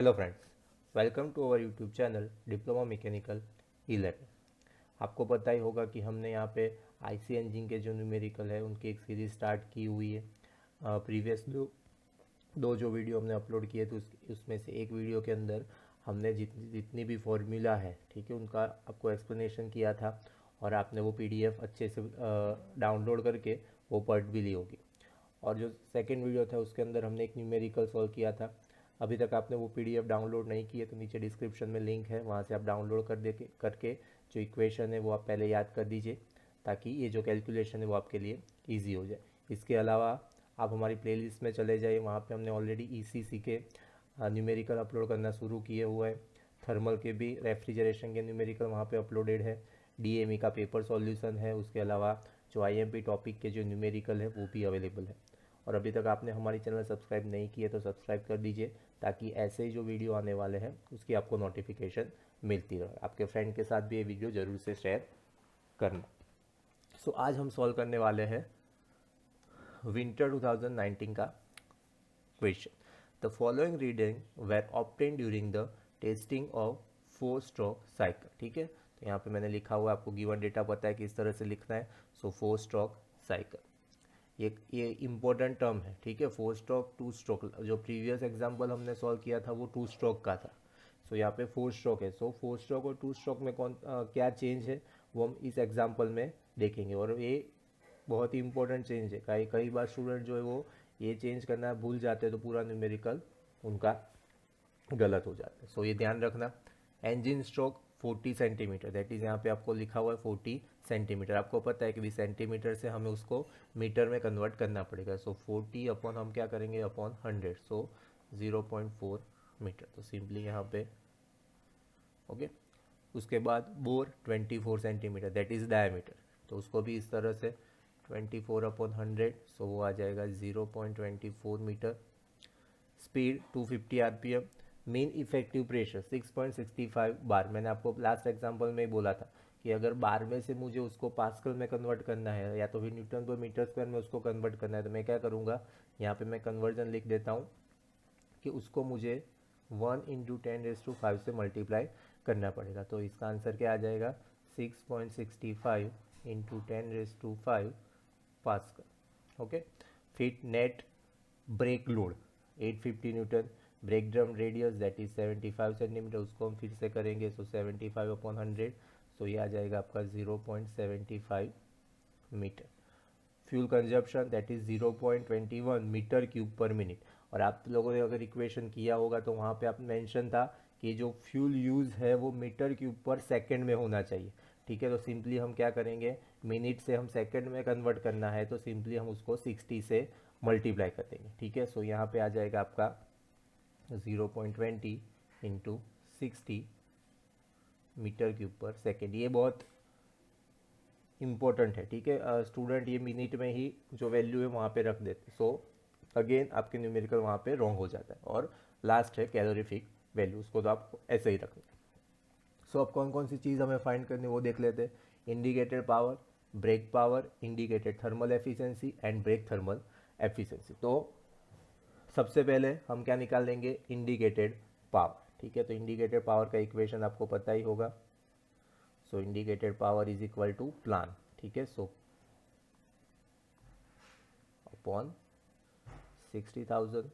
Hello friends, welcome to our YouTube channel diploma mechanical 11। आपको पता ही होगा कि हमने यहाँ पे आईसी इंजन के जो न्यूमेरिकल है उनकी एक सीरीज स्टार्ट की हुई है। प्रीवियस दो जो वीडियो हमने अपलोड किए थे उसमें से एक वीडियो के अंदर हमने जितनी भी फॉर्मूला है, ठीक है, उनका आपको एक्सप्लेनेशन किया था और आपने वो पीडीएफ अच्छे से डाउनलोड करके वो पढ़ भी ली होगी। और जो सेकंड वीडियो था उसके अंदर हमने एक न्यूमेरिकल सॉल्व किया था। अभी तक आपने वो पीडीएफ डाउनलोड नहीं की है तो नीचे डिस्क्रिप्शन में लिंक है, वहाँ से आप डाउनलोड करके जो इक्वेशन है वो आप पहले याद कर दीजिए, ताकि ये जो कैलकुलेशन है वो आपके लिए ईजी हो जाए। इसके अलावा आप हमारी प्लेलिस्ट में चले जाइए, वहाँ पे हमने ऑलरेडी ईसीसी के न्यूमेरिकल अपलोड करना शुरू किए हुआ है। थर्मल के भी, रेफ्रिजरेशन के न्यूमेरिकल वहाँ पे अपलोडेड है। डीएमई का पेपर सॉल्यूशन है। उसके अलावा जो आईएमपी टॉपिक के जो न्यूमेरिकल है वो भी अवेलेबल है। और अभी तक आपने हमारी चैनल सब्सक्राइब नहीं की है तो सब्सक्राइब कर दीजिए, ताकि ऐसे ही जो वीडियो आने वाले हैं उसकी आपको नोटिफिकेशन मिलती रहे। आपके फ्रेंड के साथ भी ये वीडियो ज़रूर से शेयर करना। सो आज हम सॉल्व करने वाले हैं विंटर 2019 का question. The following reading were obtained during the testing of four stroke cycle. ठीक है, तो यहाँ पे मैंने लिखा हुआ है, आपको गिवन डेटा पता है किस तरह से लिखना है। सो 4-स्ट्रोक साइकिल ये इम्पोर्टेंट टर्म है। ठीक है, 4-स्ट्रोक 2-स्ट्रोक, जो प्रीवियस एग्जांपल हमने सॉल्व किया था वो 2-स्ट्रोक का था। सो यहाँ पे 4-स्ट्रोक है। सो 4-स्ट्रोक और 2-स्ट्रोक में क्या चेंज है वो हम इस एग्जांपल में देखेंगे। और ये बहुत ही इंपॉर्टेंट चेंज है। कई कई बार स्टूडेंट जो है वो ये चेंज करना भूल जाते हैं तो पूरा न्यूमेरिकल उनका गलत हो जाता है। सो ये ध्यान रखना। Engine stroke 40 centimetre, that is यहाँ पे आपको लिखा हुआ है 40 सेंटीमीटर। आपको पता है कि सेंटीमीटर से हमें उसको मीटर में कन्वर्ट करना पड़ेगा। सो 40 अपॉन हम क्या करेंगे, अपॉन 100, सो 0.4 मीटर। तो सिंपली यहाँ पे ओके। उसके बाद bore 24 centimetre, that is diameter, तो उसको भी इस तरह से 24 अपॉन 100, सो वो आ जाएगा 0.24 metre. Speed 250 RPM. Mean effective pressure 6.65 bar. मैंने आपको लास्ट एग्जांपल में ही बोला था कि अगर बार में से मुझे उसको पास्कल में कन्वर्ट करना है या तो फिर न्यूटन पर मीटर स्क्वायर में उसको कन्वर्ट करना है, तो मैं क्या करूँगा, यहाँ पे मैं कन्वर्जन लिख देता हूँ कि उसको मुझे 1 × 10⁵ से मल्टीप्लाई करना पड़ेगा। तो इसका आंसर क्या आ जाएगा, 6.65 × 10⁵ पास्कल। ओके। फिर net brake load 850 newton. Brake drum radius that is 75 centimetre, उसको हम फिर से करेंगे। सो 75 अपॉन 100, सो ये आ जाएगा आपका 0.75 metre. Fuel consumption that is 0.21 metre cube per minute. और आप लोगों ने अगर इक्वेशन किया होगा तो वहाँ पे आप मेंशन था कि जो फ्यूल यूज़ है वो मीटर क्यूब पर सेकंड में होना चाहिए। ठीक है, तो सिंपली हम क्या करेंगे, मिनट से हम सेकंड में कन्वर्ट करना है तो सिंपली हम उसको 60 से मल्टीप्लाई कर देंगे। ठीक है, सो यहाँ पे आ जाएगा आपका 0.20 इंटू 60 मीटर क्यूब पर सेकेंड। ये बहुत इम्पोर्टेंट है। ठीक है, स्टूडेंट ये मिनट में ही जो वैल्यू है वहाँ पे रख देते, सो अगेन आपके न्यूमेरिकल वहाँ पे रॉन्ग हो जाता है। और लास्ट है कैलोरीफिक वैल्यू, उसको तो आप ऐसे ही रखना। सो अब कौन कौन सी चीज़ हमें फाइंड करनी वो देख लेते हैं। Indicated power, brake power, indicated thermal efficiency and brake thermal efficiency. तो सबसे पहले हम क्या निकाल लेंगे, इंडिकेटेड पावर। ठीक है, तो इंडिकेटेड पावर का इक्वेशन आपको पता ही होगा। So indicated power is equal to plan. ठीक है, सो अपॉन 60,000।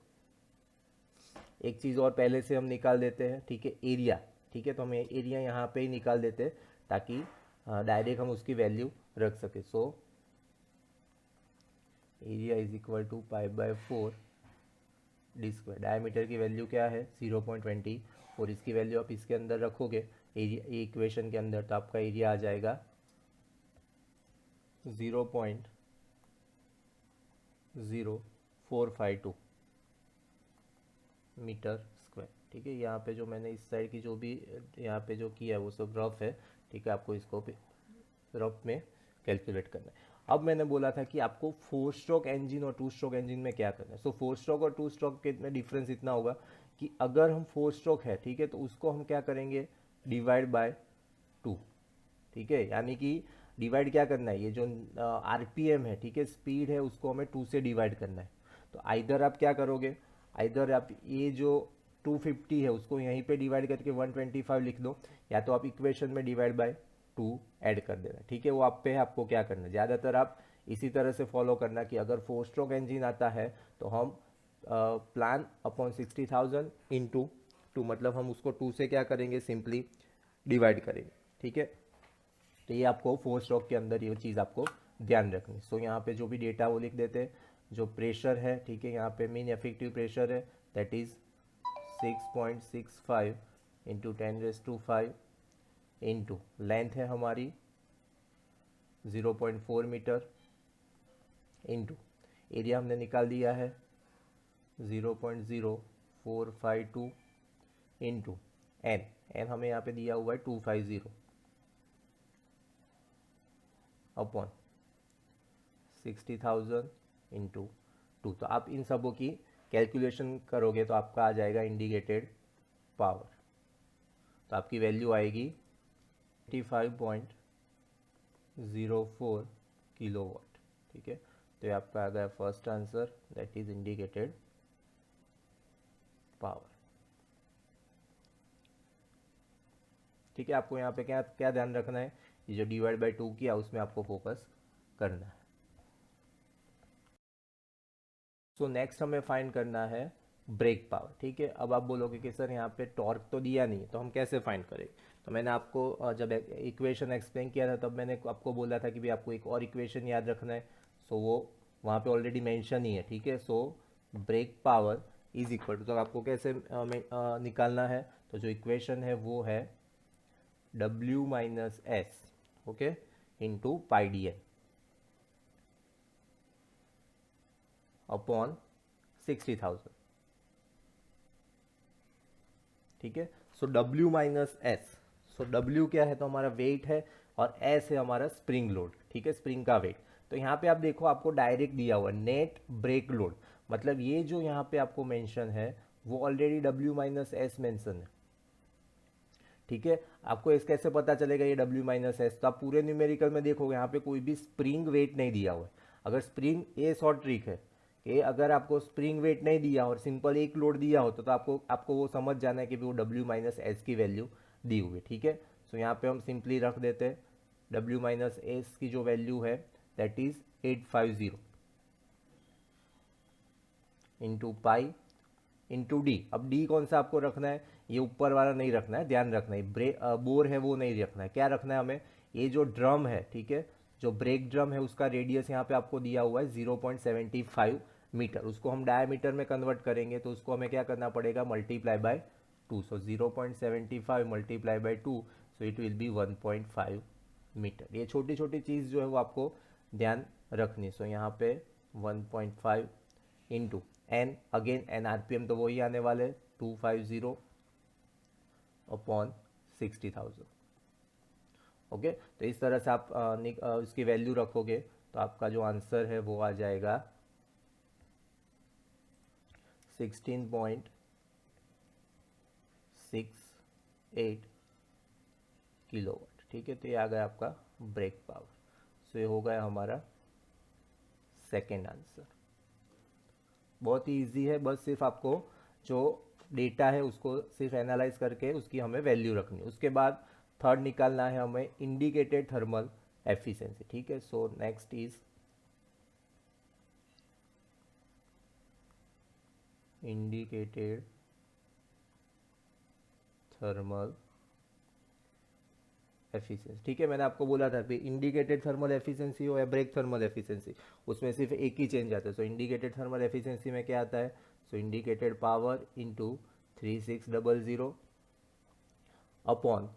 एक चीज़ और पहले से हम निकाल देते हैं, ठीक है, एरिया। ठीक है, तो हमें एरिया यहाँ पे ही निकाल देते हैं ताकि डायरेक्ट हम उसकी वैल्यू रख सके। So area is equal to π/4 D square. Diameter की वैल्यू क्या है, 0.20, और इसकी वैल्यू आप इसके अंदर रखोगे एरिया इक्वेशन के अंदर, तो आपका एरिया आ जाएगा 0.0452 मीटर स्क्वायर। ठीक है, यहाँ पे जो मैंने इस साइड की जो भी यहाँ पे जो किया है वो सब रफ है। ठीक है, आपको इसको रफ में कैलकुलेट करना है। अब मैंने बोला था कि आपको 4-स्ट्रोक इंजन और 2-स्ट्रोक इंजन में क्या करना है। सो 4-स्ट्रोक और 2-स्ट्रोक के में डिफरेंस इतना होगा कि अगर हम 4-स्ट्रोक है, ठीक है, तो उसको हम क्या करेंगे, डिवाइड बाय 2। ठीक है, यानी कि डिवाइड क्या करना है, ये जो आरपीएम है, ठीक है, स्पीड है, उसको हमें 2 से डिवाइड करना है। तो आइदर आप क्या करोगे, आइदर आप ये जो 250 है उसको यहीं पे डिवाइड करके 125 लिख दो, या तो आप इक्वेशन में डिवाइड बाय 2 ऐड कर देना, ठीक है। वो आप पे है आपको क्या करना है। ज़्यादातर आप इसी तरह से फॉलो करना कि अगर 4 स्ट्रोक इंजन आता है तो हम प्लान अपॉन 60,000 इंटू 2, मतलब हम उसको 2 से क्या करेंगे, सिंपली डिवाइड करेंगे, ठीक है। तो ये आपको 4 स्ट्रोक के अंदर ये चीज़ आपको ध्यान रखनी। सो यहाँ पे जो भी डेटा वो लिख देते हैं, जो प्रेशर है, ठीक है, यहाँ पे मीन इफेक्टिव प्रेशर है that is 6.65 into 10⁵ into length है हमारी 0.4 मीटर इंटू एरिया हमने निकाल दिया है 0.0452 इंटू एन हमें यहाँ पे दिया हुआ है 250 अपॉन 60,000 इंटू 2। तो आप इन सबों की कैलकुलेशन करोगे तो आपका आ जाएगा इंडिकेटेड पावर। तो आपकी वैल्यू आएगी 85.04 किलोवाट, ठीक है। तो ये आपका आ गया first answer, that is indicated power, ठीक है। आपको यहाँ पे क्या क्या ध्यान रखना है, ये जो डिवाइड बाय 2 किया उसमें आपको फोकस करना है। सो नेक्स्ट हमें फाइंड करना है ब्रेक पावर, ठीक है। अब आप बोलोगे कि सर यहाँ पे टॉर्क तो दिया नहीं तो हम कैसे फाइंड करें। तो मैंने आपको जब इक्वेशन एक्सप्लेन किया था तब मैंने आपको बोला था कि भाई आपको एक और इक्वेशन याद रखना है। सो वो वहाँ पे ऑलरेडी मेंशन ही है, ठीक है। So brake power is equal to, तो आपको कैसे निकालना है, तो जो इक्वेशन है वो है W minus S, okay, into pi D N upon 60,000, ठीक है। So W minus S, so W क्या है, तो हमारा वेट है, और S है हमारा स्प्रिंग लोड, ठीक है, स्प्रिंग का वेट। तो यहाँ पे आप देखो आपको डायरेक्ट दिया हुआ नेट ब्रेक लोड, मतलब ये जो यहाँ पे आपको मेंशन है वो already W minus S mention है, ठीक है। आपको इस कैसे पता चलेगा ये W माइनस एस, तो आप पूरे न्यूमेरिकल में देखोगे यहाँ पे कोई भी स्प्रिंग वेट नहीं दिया हुआ है। अगर स्प्रिंग, ये शॉर्ट ट्रिक है कि अगर आपको स्प्रिंग वेट नहीं दिया और सिंपल एक लोड दिया हो तो आपको आपको वो समझ जाना है कि वो W माइनस एस की वैल्यू दी हुई है, ठीक है। सो यहाँ पे हम सिंपली रख देते हैं W माइनस एस की जो वैल्यू है that is 850 into pi into D. अब डी कौन सा आपको रखना है, ये ऊपर वाला नहीं रखना है, ध्यान रखना है। बोर है वो नहीं रखना है, क्या रखना है हमें, ये जो ड्रम है, ठीक है, जो ब्रेक ड्रम है उसका रेडियस यहाँ पे आपको दिया हुआ है 0.75 मीटर, उसको हम डायमीटर में कन्वर्ट करेंगे तो उसको हमें क्या करना पड़ेगा, multiply by 2। So 0.75 multiply by 2, so it will be 1.5 metre. ये छोटी छोटी चीज़ जो है वो आपको ध्यान रखनी। सो यहाँ पे 1.5 into N, again N RPM तो वही आने वाले 250 अपॉन 60,000, ओके। तो इस तरह से आप इसकी वैल्यू रखोगे तो आपका जो आंसर है वो आ जाएगा 16.68 किलोवाट, ठीक है। तो ये आ गया आपका ब्रेक पावर। सो ये हो गया हमारा सेकेंड आंसर। बहुत ही ईजी है, बस सिर्फ आपको जो डेटा है उसको सिर्फ एनालाइज करके उसकी हमें वैल्यू रखनी है। उसके बाद थर्ड निकालना है हमें इंडिकेटेड थर्मल एफिशिएंसी, ठीक है। So next is indicated thermal efficiency, ठीक है। मैंने आपको बोला था कि इंडिकेटेड थर्मल एफिशिएंसी हो या ब्रेक थर्मल एफिशिएंसी, उसमें सिर्फ एक ही चेंज आता है। सो इंडिकेटेड थर्मल एफिशिएंसी में क्या आता है, so indicated power into 3600 upon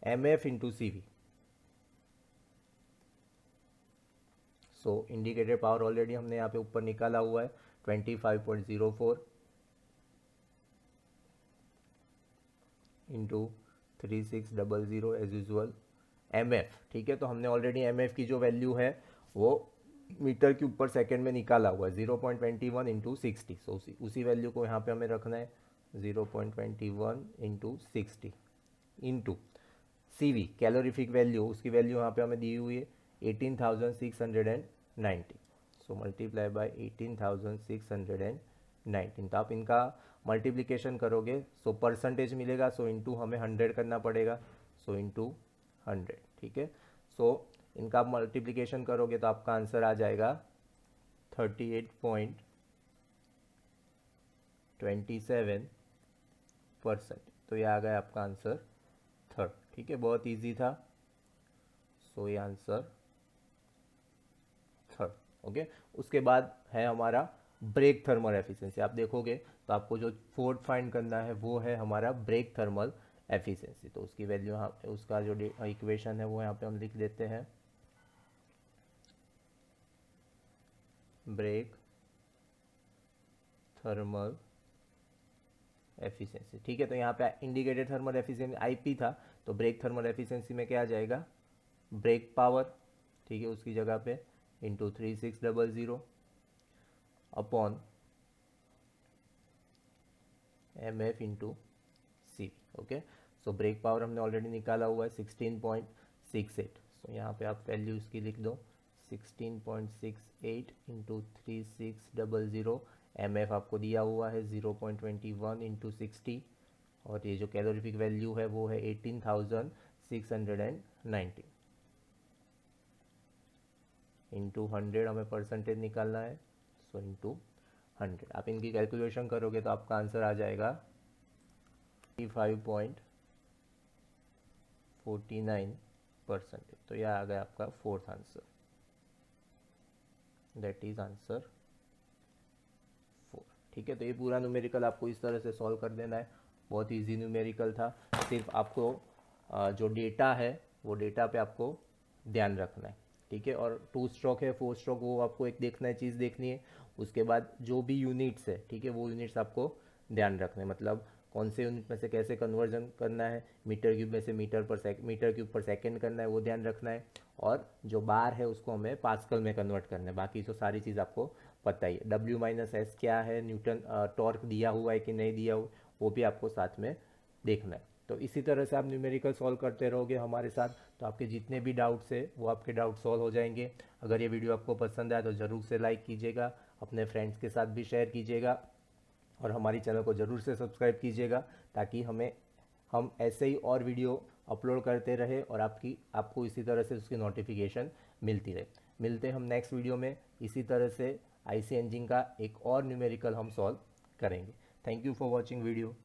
MF into CV। So indicated power already हमने यहाँ पे ऊपर निकाला हुआ है 25.04 इंटू 3600 एज यूजल MF, ठीक है। तो हमने ऑलरेडी MF की जो वैल्यू है वो मीटर के ऊपर सेकेंड में निकाला हुआ है 0.21 इंटू 60। सो उसी वैल्यू को यहाँ पे हमें रखना है 0.21 into 60 into CV calorific value, उसकी वैल्यू यहाँ पे हमें दी हुई है 18,690। So multiply by 18,690 19। तो आप इनका मल्टीप्लिकेशन करोगे सो परसेंटेज मिलेगा, सो इंटू हमें 100 करना पड़ेगा, सो इंटू 100। ठीक है, सो इनका आप मल्टीप्लिकेशन करोगे तो आपका आंसर आ जाएगा 38.27%। तो ये आ गया आपका आंसर थर्ड। ठीक है, बहुत इजी था, सो ये आंसर थर्ड। ओके, उसके बाद है हमारा ब्रेक थर्मल एफिशिएंसी। आप देखोगे तो आपको जो फोर्थ फाइंड करना है वो है हमारा ब्रेक थर्मल एफिशिएंसी। तो उसकी वैल्यू यहाँ पे, उसका जो इक्वेशन है वो यहाँ पे हम लिख देते हैं, ब्रेक थर्मल एफिशिएंसी। ठीक है, तो यहाँ पे इंडिकेटेड थर्मल एफिशिएंसी आईपी था, तो ब्रेक थर्मल एफिशिएंसी में क्या आ जाएगा, ब्रेक पावर, ठीक है, उसकी जगह पे into 3600 upon M F into C. Okay, so brake power हमने ऑलरेडी निकाला हुआ है 16.68। सो यहाँ पे आप वैल्यू इसकी लिख दो 16.68 इंटू 3600। एम एफ आपको दिया हुआ है 0.21 इंटू 60, और ये जो कैलोरीफिक वैल्यू है वो है 18,690 इंटू 100 हमें परसेंटेज निकालना है, सो इंटू 100। आप इनकी कैलकुलेशन करोगे तो आपका आंसर आ जाएगा 5.49%। तो यह आ गया आपका fourth answer, that is answer 4। ठीक है, तो ये पूरा न्यूमेरिकल आपको इस तरह से सॉल्व कर देना है, बहुत इजी न्यूमेरिकल था। सिर्फ आपको जो डेटा है वो डेटा पे आपको ध्यान रखना है। ठीक है, और 2 स्ट्रोक है, 4 स्ट्रोक, वो आपको एक देखना है, चीज़ देखनी है। उसके बाद जो भी यूनिट्स है, ठीक है, वो यूनिट्स आपको ध्यान रखना है, मतलब कौन से यूनिट में से कैसे कन्वर्जन करना है, मीटर क्यूब में से मीटर क्यूब पर सेकेंड करना है, वो ध्यान रखना है। और जो बार है उसको हमें पास्कल में कन्वर्ट करना है, बाकी तो सारी चीज़ आपको पता ही है। डब्ल्यू माइनस एस क्या है, न्यूटन टॉर्क दिया हुआ है कि नहीं दिया हुआ, वो भी आपको साथ में देखना है। तो इसी तरह से आप न्यूमेरिकल सॉल्व करते रहोगे हमारे साथ, तो आपके जितने भी डाउट्स है वो आपके डाउट सॉल्व हो जाएंगे। अगर ये वीडियो आपको पसंद आया तो ज़रूर से लाइक कीजिएगा, अपने फ्रेंड्स के साथ भी शेयर कीजिएगा, और हमारी चैनल को ज़रूर से सब्सक्राइब कीजिएगा, ताकि हम ऐसे ही और वीडियो अपलोड करते रहे और आपको इसी तरह से उसकी नोटिफिकेशन मिलती रहे। मिलते हैं हम नेक्स्ट वीडियो में, इसी तरह से आईसी इंजीनियरिंग का एक और न्यूमेरिकल हम सॉल्व करेंगे। Thank you for watching video.